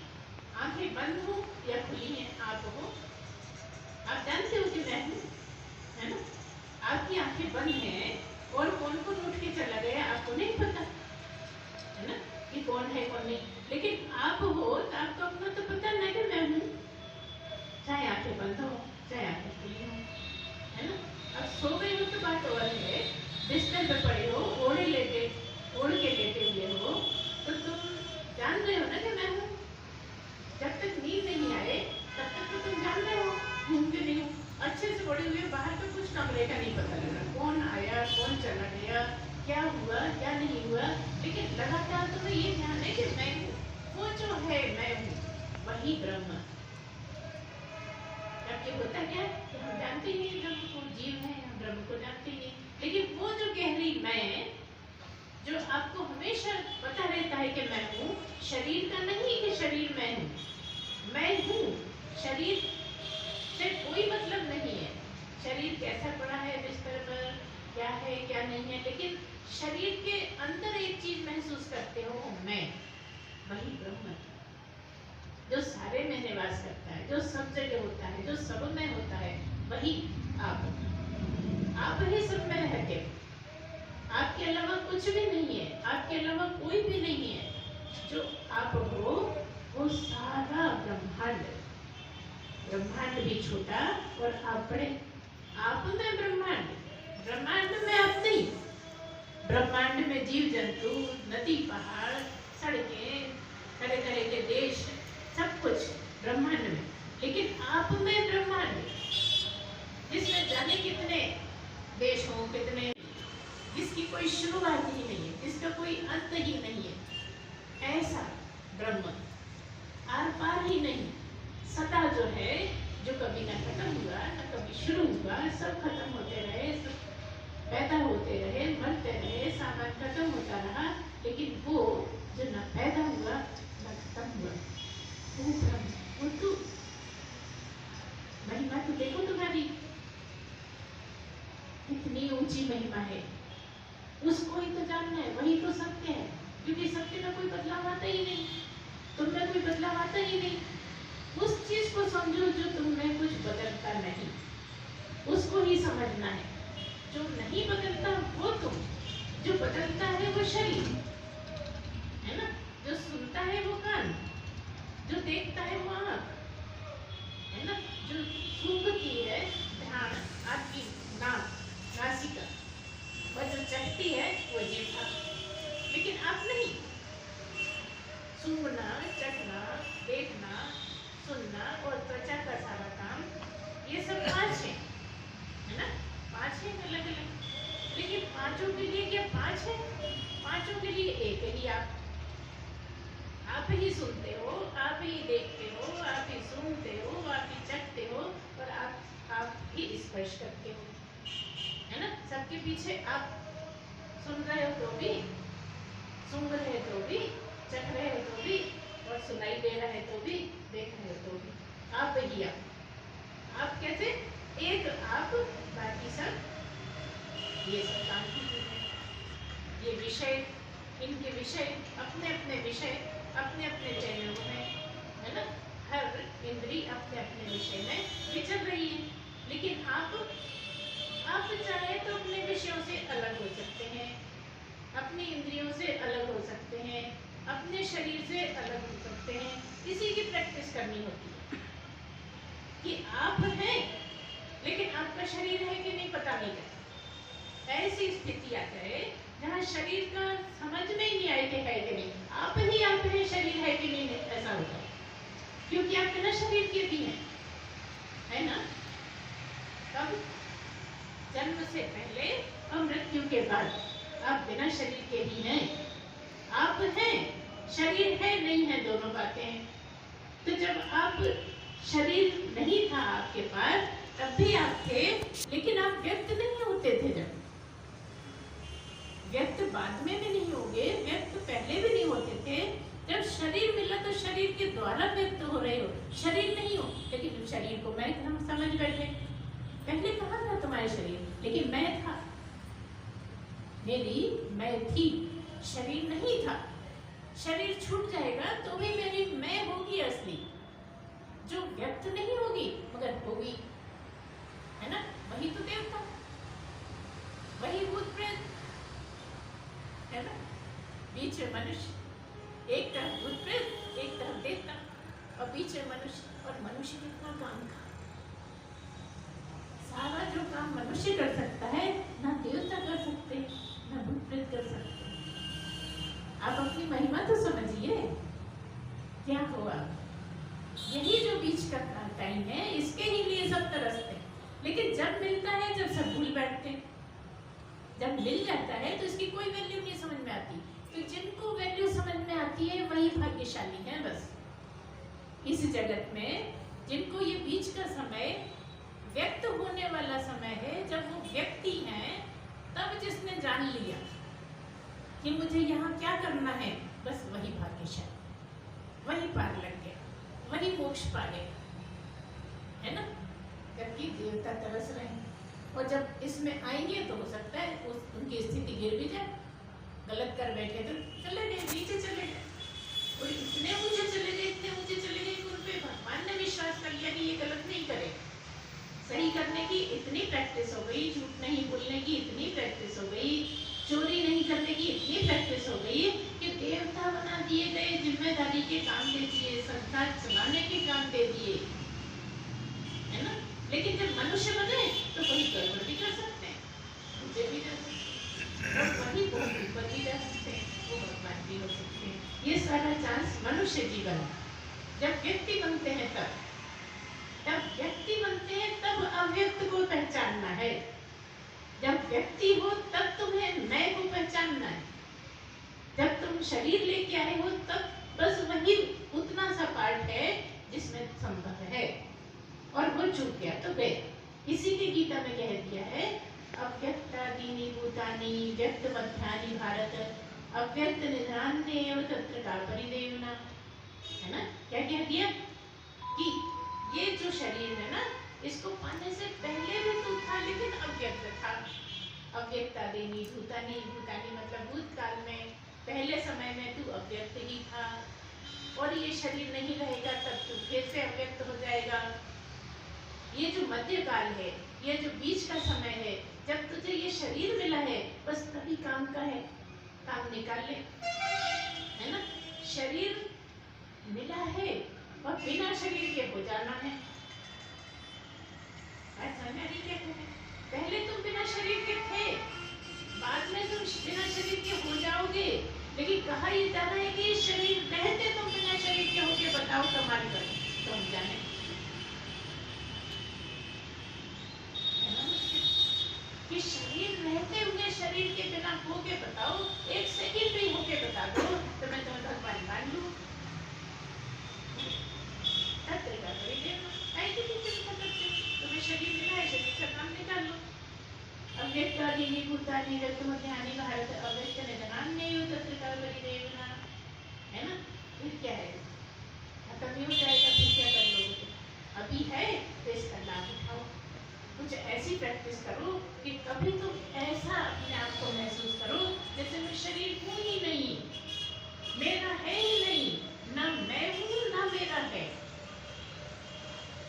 आंखें बंद हो या खुली हैं, आप हो, आप जानते हो कि मैं हूँ, है ना। आपकी आंखें बंद हैं और कौन उठ के चला गया आपको नहीं पता, है ना, कि कौन है कौन नहीं। लेकिन आप हो तो आपको अपना तो पता नहीं कि मैं हूँ, चाहे आंखें बंद हो चाहे बिस्तर पे पड़े हो, ओढ़ के लेटे हुए हो, तो तुम जान रहे हो ना कि मैं हूँ। जब तक नींद नहीं आए तब तक तो तुम जान रहे हो हूँ कि नहीं हूँ। अच्छे से पड़े हुए बाहर का कुछ कमरे का नहीं पता लगा, कौन आया कौन चला गया, क्या हुआ क्या नहीं हुआ, लेकिन लगातार तुम्हें ये ध्यान है कि मैं हूँ, वो जो है मैं हूँ वही ब्रह्म। जबकि होता क्या है कि हम जानते ही नहीं ब्रह्म को, जीव है हम ब्रह्म को जानते ही नहीं, लेकिन वो जो गहरी मैं जो आपको हमेशा पता रहता है कि मैं हूँ, शरीर का नहीं कि शरीर मैं हूँ, मैं हूँ। शरीर से कोई मतलब नहीं है, शरीर कैसा पड़ा है बिस्तर पर, क्या है क्या नहीं है, लेकिन शरीर के अंदर एक चीज महसूस करते हो, मैं, वही ब्रह्म जो सारे में निवास करता है, जो सब जगह होता है, जो सब में होता है, वही आप ही सब में रहते हो। आपके अलावा कुछ भी नहीं है, आपके अलावा कोई भी नहीं है। जो आप हो वो सारा ब्रह्मांड, ब्रह्मांड भी छोटा और आप बड़े। आप में ब्रह्मांड, ब्रह्मांड में आप नहीं। ब्रह्मांड में जीव जंतु, नदी पहाड़, सड़कें, तरह तरह के देश, सब कुछ ब्रह्मांड में, लेकिन आप में ब्रह्मांड जिसमें जाने कितने देश हों, कितने, जिसकी कोई शुरुआत ही नहीं है, जिसका कोई अंत ही नहीं है, ऐसा ब्रह्म, आर पार ही नहीं, सदा जो है, जो कभी न खत्म हुआ न कभी शुरू हुआ, सब खत्म होते रहे, सब पैदा होते रहे, मरते रहे, सामान खत्म होता रहा, लेकिन वो जो न पैदा हुआ न खत्म हुआ, वो ब्रह्म, वो तू। महिमा तो देखो तुम्हारी कितनी ऊंची महिमा है, उसको ही तो जानना है, वही तो सत्य है, क्योंकि सत्य में कोई बदलाव आता ही नहीं, तुम में कोई बदलाव आता ही नहीं। उस चीज को समझो जो तुम में कुछ बदलता नहीं, उसको ही समझना है। जो नहीं बदलता वो तुम, जो बदलता है वो शरीर है ना, जो सुनता है वो कान, जो देखता है वो आँख है ना, जो सूंघती है ध्यान आपकी नाक, नासिका, और जो चखती है वो जीभ। लेकिन आप नहीं, सूंघना, चखना, देखना, सुनना और त्वचा का सारा काम, ये सब पांच है ना, पांच है अलग अलग, लेकिन पांचों के लिए क्या पांच है? पांचों के लिए एक ही आप ही सुनते हो, आप ही देखते हो, आप ही सूंघते हो, आप ही चखते हो और आप ही स्पर्श करते हो, है ना। सबके पीछे आप सुन रहे हो तो भी, सूंघ रहे तो भी, चख रहे हो तो भी, और सुनाई दे रहा है तो भी, देख रहे हो तो भी, आप ही आप कैसे एक आप, बाकी सब ये सब काम की चीज है। ये विषय, इनके विषय अपने अपने विषय अपने अपने चैनलों में है ना, हर इंद्री अपने अपने विषय में विचर रही है, लेकिन आप चाहे तो अपने विषयों से अलग हो सकते हैं, अपनी इंद्रियों से अलग हो सकते हैं, अपने शरीर से अलग हो सकते हैं। इसी की प्रैक्टिस करनी होती है कि आप हैं लेकिन आपका शरीर है कि नहीं पता नहीं चलता। ऐसी स्थिति आ जाए जहाँ शरीर का समझ में ही नहीं आए कि है कि नहीं, आप हैं, शरीर है कि नहीं, ऐसा होता है, क्योंकि आप बिना शरीर के भी हैं, है ना। तब जन्म से पहले और मृत्यु के बाद आप बिना शरीर के ही हैं। आप हैं, शरीर है नहीं है, दोनों बातें हैं। तो जब आप शरीर नहीं था आपके पास तब भी आप थे, लेकिन आप व्यक्त नहीं होते थे। जब व्यक्त बाद में भी नहीं होंगे, व्यक्त पहले भी नहीं होते थे। जब शरीर मिला तो शरीर के द्वारा व्यक्त हो रहे हो, शरीर नहीं हो, लेकिन शरीर को मैं समझ बैठे। पहले कहाँ था तुम्हारे शरीर, लेकिन मैं था, मेरी मैं थी, शरीर नहीं था। शरीर छूट जाएगा तो भी मेरी मैं होगी असली, जो व्यक्त नहीं होगी मगर होगी, है ना। वही तो देवता, वही भूत प्रेत, है ना। बीच में मनुष्य, एक तरफ भूत प्रेत, एक तरफ देवता, और बीच में मनुष्य। और मनुष्य कितना काम था, सारा जो काम मनुष्य कर सकता है ना देवता कर सकते हैं। विस्तृत कर सकते हैं। आप अपनी महिमा तो समझिए, क्या हुआ? यही जो बीच का टाइम है, इसके ही लिए सब तरसते हैं, लेकिन जब मिलता है, जब सब भूल बैठते हैं। जब मिल जाता है तो इसकी कोई वैल्यू नहीं समझ में आती। तो जिनको वैल्यू समझ में आती है वही भाग्यशाली है। बस इस जगत में जिनको ये बीच का समय व्यक्त होने वाला समय है, जब वो व्यक्ति हैं, तब जिसने जान लिया कि मुझे यहाँ क्या करना है, बस वही भाग्यशाली, वही पार लग गया, वही मोक्ष पा गया, है ना। जबकि देवता तरस रहे हैं, और जब इसमें आएंगे तो हो सकता है उनकी स्थिति गिर भी जाए। गलत कर बैठे तो चले गए, नीचे चले गए, और इतने ऊंचे चले गए, इतने ऊंचे चले गए कि उन पे भगवान ने विश्वास कर लिया कि ये गलत नहीं करे। सही करने की इतनी प्रैक्टिस हो गई, झूठ नहीं बोलने की इतनी प्रैक्टिस हो गई, चोरी नहीं करने की इतनी प्रैक्टिस हो गई कि देवता बना दिए गए, जिम्मेदारी के काम दे दिए, संसार चलाने के काम दे दिए, है ना। लेकिन जब मनुष्य बने तो वही गड़बड़ भी कर सकते हैं, मुझे भी कर सकते हैं, और वही बहुत ऊपर भी जा सकते हैं, वो भगवान भी हो सकते हैं। ये सारा चांस मनुष्य जीवन है। जब व्यक्ति बनते हैं जब व्यक्ति बनते हैं तब अव्यक्त को पहचानना है। जब व्यक्ति हो तब तुम्हें मैं को पहचानना है। जब तुम शरीर लेके आए हो तब बस वही उतना सा पार्ट है जिसमें संभव है, और वो चूक गया तो गए। इसी के गीता में कह दिया है, अव्यक्तादीनि भूतानि व्यक्त मध्यानि भारत अव्यक्त निधान्येव तत्र का परिदेवना, है ना। क्या कह दिया कि ये जो शरीर है ना, इसको पाने से पहले भी तू था, लेकिन अव्यक्त था। अव्यक्तादीनि भूतानि, भूतानि मतलब भूतकाल में, पहले समय में तू अव्यक्त ही था, और ये शरीर नहीं रहेगा तब तू फिर से अव्यक्त हो जाएगा। ये जो मध्यकाल है, ये जो बीच का समय है, जब तुझे ये शरीर मिला है, बस तभी काम का है, काम निकाल ले, है ना। शरीर मिला है और बिना शरीर के हो जाना है, ऐसा नहीं कहते हैं। पहले तुम बिना शरीर के थे, बाद में तुम बिना शरीर के हो जाओगे, लेकिन कहा ये जाना है कि शरीर रहते तुम बिना शरीर के होके बताओ कमाल कर, तुम जाने कि शरीर रहते हुए शरीर के बिना होके बताओ, एक सेकंड भी होके बता दो तो मैं तुम्हें भगवान मान लूं। तुम्हें शरीर मिला है, शरीर का काम निकाल लो। अव्यक्तादीनि भूतानि व्यक्त मध्यानि भारत अव्यक्त निधान्येव तत्र का परिदेवना, है ना। फिर क्या है, खत्म ही हो जाएगा, फिर क्या कर लोगे? अभी है तो इसका लाभ उठाओ, कुछ ऐसी प्रैक्टिस करो कि कभी तो ऐसा अपने आप को महसूस करो जैसे मैं शरीर हूँ ही नहीं, मेरा है ही नहीं, ना मैं हूँ ना मेरा है।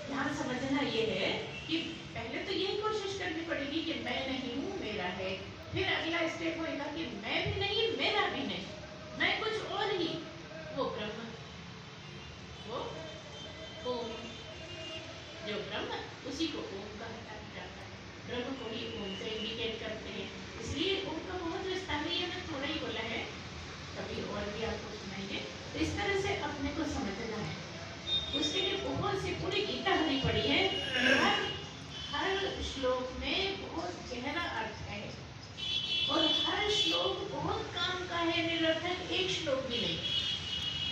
ध्यान समझना ये है कि पहले तो यही कोशिश करनी पड़ेगी कि मैं नहीं हूँ, मेरा है। फिर अगला स्टेप होगा कि मैं भी नहीं, मेरा भी नहीं, मैं कुछ और ही, वो ब्रह्म, वो ओम, जो ब्रह्म उसी को ओम कहा जाता है। ब्रह्म को ही ओम से इंडिकेट करते हैं, इसलिए ओम का बहुत विस्तार है, मैंने थोड़ा ही बोला है, कभी और भी आपको सुनाएंगे। तो इस तरह से अपने को समझना है, उसके लिए बहुत सी पूरी गीता भरी पड़ी है, हर श्लोक में बहुत गहरा अर्थ है, और हर श्लोक बहुत काम का है, निरर्थक एक श्लोक भी नहीं।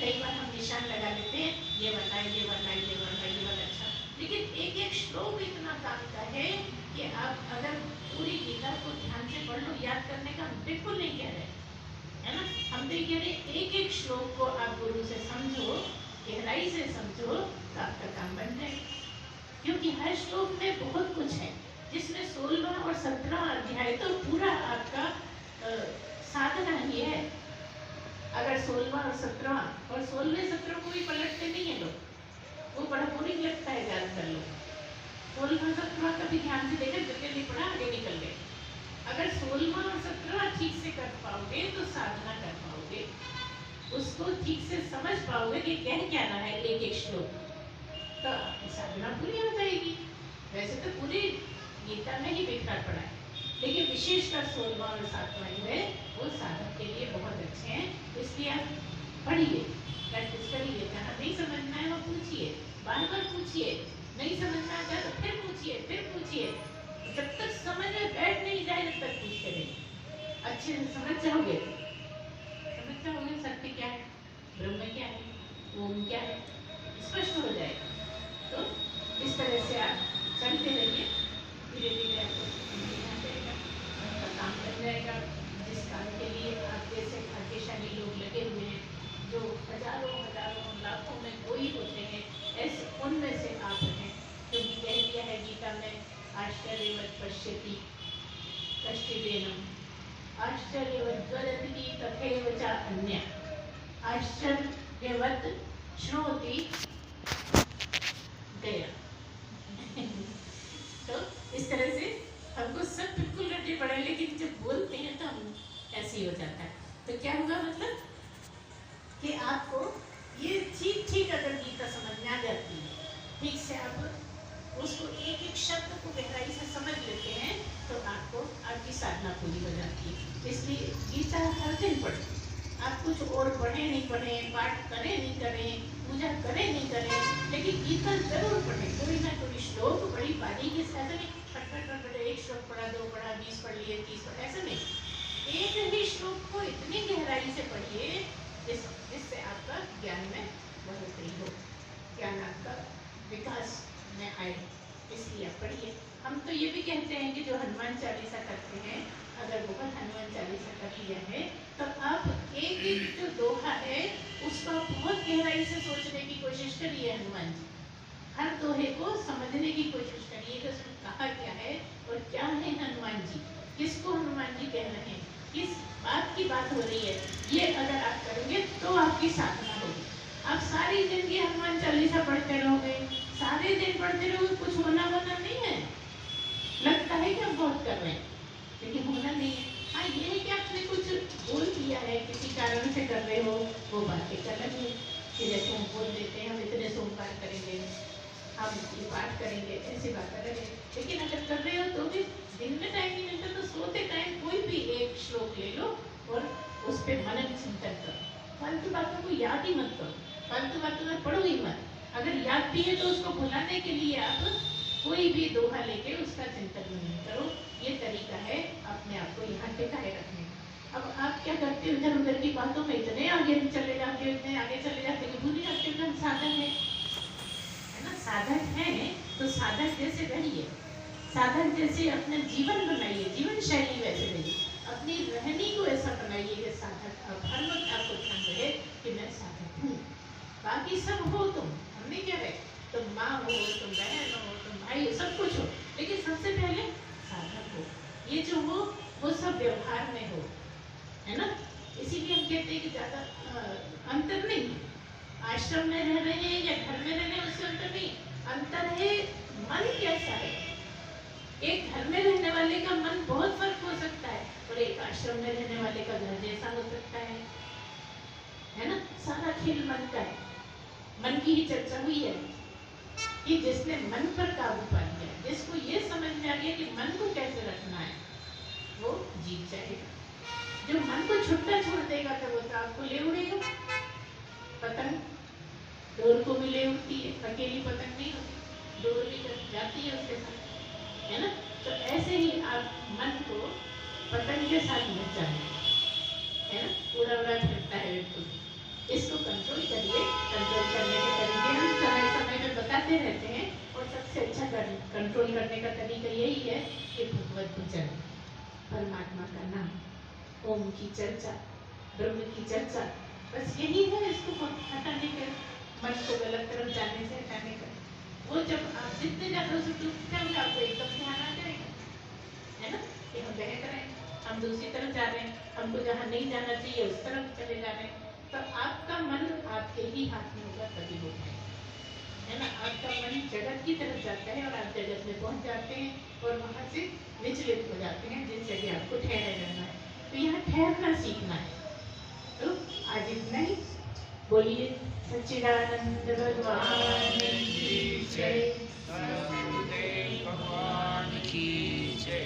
कई बार हम निशान लगा लेते हैं, ये वाला, ये वाला, ये वाला, ये वाला, अच्छा, लेकिन एक एक श्लोक इतना काम का है कि आप अगर पूरी गीता को ध्यान से पढ़ लो, याद करने का हम बिल्कुल नहीं कह रहे, है ना। हम तो कह रहे एक एक श्लोक को आप गुरु से समझो, गहराई से समझो, तो आपका काम बन जाए। क्योंकि हर श्लोक में बहुत कुछ है, जिसमें 16वां और 17वां अध्याय तो पूरा आपका साधना ही है। अगर 16वां और 17वां, और 16वें 17वें को भी पलटते नहीं है लोग, वो बड़ा बोरिंग लगता है ज्यादातर लोग। 16वां 17वां कभी ध्यान से देखे, जल्दी पढ़ा, आगे निकल गए। अगर 16वां और 17वां ठीक से कर पाओगे तो साधना कर पाओगे, उसको ठीक से समझ पाओगे कि कह क्या रहा है एक एक श्लोक, तो साधना पूरी हो जाएगी। वैसे तो पूरी गीता में ही बेकार पड़ा है, लेकिन विशेषकर 16वां और 7वां युग वो साधक के लिए बहुत अच्छे हैं। इसलिए आप पढ़िए, प्रैक्टिस करिए, जहाँ नहीं समझना है वो पूछिए, बार बार पूछिए, नहीं समझना आता तो फिर पूछिए, जब तक समझ में बैठ नहीं जाए तब तक पूछते रहिए। अच्छे से समझ जाओगे सत्य क्या है, ब्रह्म क्या है, ओम क्या है, स्पष्ट हो जाएगा। तो इस तरह से आप चलते रहिए, धीरे धीरे आपको काम कर जाएगा। जिस काम के लिए आप जैसे भाग्यशाली लोग लगे हुए हैं, जो हजारों लाखों में कोई होते हैं, ऐसे उनमें से आप हैं, क्योंकि कह दिया है गीता में, आश्चर्यवत् पश्यति कश्चिदेनम् आश्चर्यवत् ज्वलति तथैव च अन्यः आश्चर्यवत् श्रोति गया। तो इस तरह से हमको सब बिल्कुल रटे पड़े, लेकिन जब बोलते हैं तो हम ऐसे ही हो जाता है। तो क्या हुआ मतलब कि आपको ये ठीक अगर गीता समझ में आ जाती है, ठीक से आप उसको एक एक शब्द को गहराई से समझ लेते हैं, तो आपको आपकी साधना पूरी हो जाती है। इसलिए गीता हर दिन पढ़ें, आप कुछ और पढ़ें नहीं पढ़ें, पाठ करें नहीं करें, पूजा करें नहीं करें, लेकिन गीता जरूर पढ़ें। कोई ना कोई श्लोक बड़ी बारीकी से, ऐसा नहीं फट एक श्लोक पढ़ा, 2 पढ़ा, 20 पढ़ लिए, 30 पढ़ा, ऐसा नहीं। एक ही श्लोक को इतनी गहराई से पढ़िए जिससे आपका ज्ञान में बढ़ोतरी हो, ज्ञान आपका विकास में आए। इसलिए आप पढ़िए। हम तो ये भी कहते हैं कि जो हनुमान चालीसा करते हैं, अगर बहुत हनुमान चालीसा कर लिया है तो आप एक एक जो दोहा है उसको बहुत गहराई से सोचने की कोशिश करिए। हनुमान जी हर दोहे को समझने की कोशिश करिए कि उसमें कहा क्या है और क्या है हनुमान जी, किसको हनुमान जी कह रहे हैं, किस बात की बात हो रही है। ये अगर आप करेंगे तो आपकी साधना होगी। आप सारी जिंदगी हनुमान चालीसा पढ़ते रहोगे, सारे दिन पढ़ते रहोगे, कुछ होना नहीं है। लगता है कि हम बहुत कर रहे हैं, लेकिन होना नहीं है। हाँ, ये है कि आपने कुछ बोल दिया है, किसी कारण से कर रहे हो, वो बात एक अलग है कि जैसे हम बोल देते हैं हम इतने सोमवार करेंगे, हम ये पाठ करेंगे, ऐसी बात अलग है। लेकिन अगर कर रहे हो तो भी दिन में टाइम नहीं मिलता तो सोते टाइम कोई भी एक श्लोक ले लो और उस पर मनन चिंतन करो। फालतू बातों को याद ही मत करो, फालतू बातों में पढ़ो ही मत। अगर याद भी है तो उसको भुलाने के लिए आप कोई भी दोहा लेके उसका चिंतन नहीं करो। ये तरीका है अपने आप को यहाँ टिकाए रखने का। अब आप क्या करते हो, इधर उधर की बातों में इतने आगे चले जाते हो, इतने आगे चले जाते हो, भूल जाते हो हम साधक है ना। साधक है तो साधक जैसे रहिए, साधक जैसे अपना जीवन बनाइए, जीवन शैली वैसे रहिए, अपनी रहनी को ऐसा बनाइए कि साधक अब हर वक्त आपको ध्यान रहे कि मैं साधक हूँ। बाकी सब हो तुम, हम नहीं कह रहे तुम माँ हो, तुम बहन हो, तुम भाई हो, सब कुछ हो, लेकिन सबसे पहले साधक हो। ये जो हो वो सब व्यवहार में हो, है ना। इसीलिए हम कहते हैं कि ज्यादा अंतर नहीं है, आश्रम में रह रहे हैं या घर में रह रहे हैं उससे अंतर नहीं। अंतर है मन कैसा है। एक घर में रहने वाले का मन बहुत फर्क हो सकता है और एक आश्रम में रहने वाले का घर जैसा हो सकता है ना। सारा खेल मन का है। मन की ही चर्चा हुई है कि जिसने मन पर काबू पा लिया, जिसको ये समझ में आ गया कि मन को कैसे रखना है, वो जीत जाएगा। जो मन को छुट्टा छोड़ देगा तो वो तो आपको ले उड़ेगा। पतंग डोर को भी ले उड़ती है, अकेली पतंग नहीं होती, डोर भी जाती है उसके साथ, है ना। तो ऐसे ही आप मन को पतंग के साथ मत जाए, है ना, उड़ा उड़ा फिरता है बिल्कुल। इसको कंट्रोल करिए। कंट्रोल करने के तरीके हम समय समय में बताते रहते हैं और सबसे अच्छा कंट्रोल करने का तरीका यही है कि भगवत भजन, परमात्मा का नाम, ओम की चर्चा, ब्रह्म की चर्चा, बस यही है इसको हटाने का, मन को गलत तरफ जाने से हटाने का। वो जब आप जितने ज़्यादा उसे डूबते हैं आपको एकदम ध्यान आ जाएगा, है ना, कि हम बह रहे हैं, हम दूसरी तरफ जा रहे हैं, हमको जहाँ नहीं जाना चाहिए उस तरफ चले जा रहे हैं। तो आपका मन आपके ही हाथ में होगा तभी हो पाएगा, है ना। आपका मन जगत की तरफ जाता है और आप जगत में पहुंच जाते हैं और वहाँ से विचलित हो जाते हैं जिस जगह आपको ठहरे रहना है। तो यहाँ ठहरना सीखना है। तो आज इतना ही। बोलिए सच्चिदानंद भगवान की जय। भगवान की जय।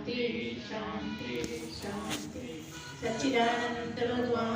शांति शांति शांति। सच्चिदानंद भगवान